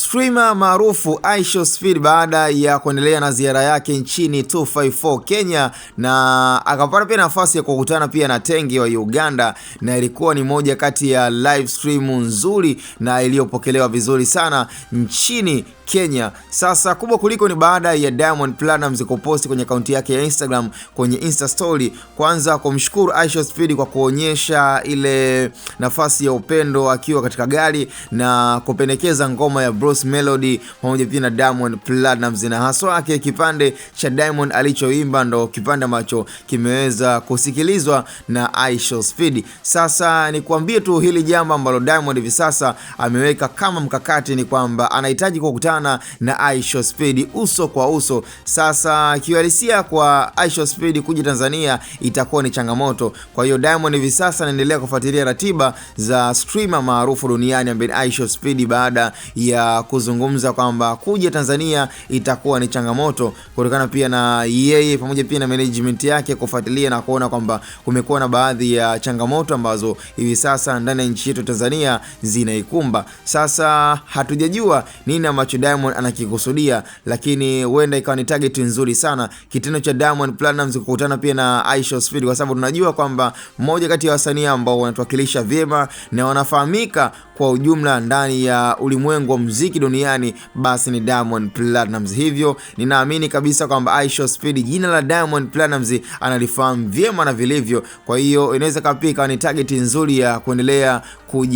Streamer maarufu Aishospeed baada ya kuendelea na ziara yake nchini 254 Kenya, na akapata pia nafasi ya kukutana pia na Tenge wa Uganda, na ilikuwa ni moja kati ya live stream nzuri na iliyopokelewa vizuri sana nchini Kenya. Sasa kubwa kuliko ni baada ya Diamond Platnumz kuposti kwenye akaunti yake ya Instagram kwenye Insta story, kwanza kumshukuru Aishospeed kwa kuonyesha ile nafasi ya upendo akiwa katika gari na kupendekeza ngoma ya Bruce Melody pamoja pia na Diamond Platnumz, na haswa yake kipande cha Diamond alichoimba ndo kipande ambacho kimeweza kusikilizwa na Aishospeed. Sasa ni kuambie tu hili jambo ambalo Diamond hivi sasa ameweka kama mkakati ni kwamba anahitaji kukutana na Aishospeed uso kwa uso. Sasa kiuhalisia kwa Aishospeed kuja Tanzania itakuwa ni changamoto. Kwa hiyo Diamond hivi sasa anaendelea kufuatilia ratiba za streamer maarufu duniani ambaye Aishospeed, baada ya kuzungumza kwamba kuja Tanzania itakuwa ni changamoto kutokana pia na yeye pamoja pia na management yake kufuatilia na kuona kwamba kumekuwa na baadhi ya changamoto ambazo hivi sasa ndani ya nchi yetu Tanzania zinaikumba. Sasa hatujajua nini ambacho Diamond anakikusudia, lakini huenda ikawa ni target nzuri sana kitendo cha Diamond Platnumz kukutana pia na Aishospeed, kwa sababu tunajua kwamba mmoja kati ya wasanii ambao wanatuwakilisha vyema na wanafahamika kwa ujumla ndani ya ulimwengu wa muziki duniani basi ni Diamond Platnumz. Hivyo ninaamini kabisa kwamba Aishospeed jina la Diamond Platnumz analifahamu vyema na vilivyo, kwa hiyo inaweza kapika ni target nzuri ya kuendelea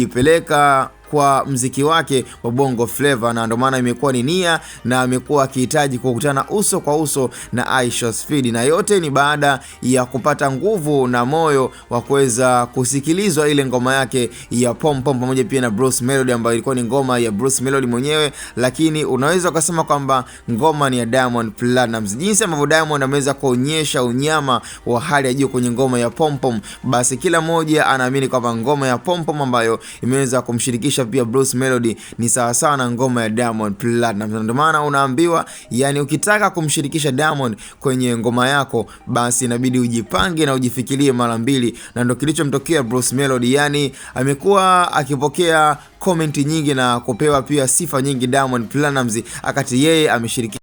kujipeleka kwa mziki wake wa Bongo Flava, na ndio maana imekuwa ni nia na amekuwa akihitaji kukutana uso kwa uso na Aishospeed, na yote ni baada ya kupata nguvu na moyo wa kuweza kusikilizwa ile ngoma yake ya Pom Pom pamoja pia na Bruce Melody ambayo ilikuwa ni ngoma ya Bruce Melody mwenyewe, lakini unaweza kusema kwamba ngoma ni ya Diamond Platnumz. Jinsi ambavyo Diamond ameweza kuonyesha unyama wa hali ya juu kwenye ngoma ya Pom Pom, basi kila mmoja anaamini kwamba ngoma ya Pom Pom ambayo imeweza kumshirikisha pia Bruce Melody ni sawa sawa na ngoma ya Diamond Platnumz. Ndio maana unaambiwa, yani ukitaka kumshirikisha Diamond kwenye ngoma yako basi inabidi ujipange na ujifikirie mara mbili, na ndio kilichomtokea Bruce Melody. Yani amekuwa akipokea comment nyingi na kupewa pia sifa nyingi Diamond Platnumz akati yeye ameshiriki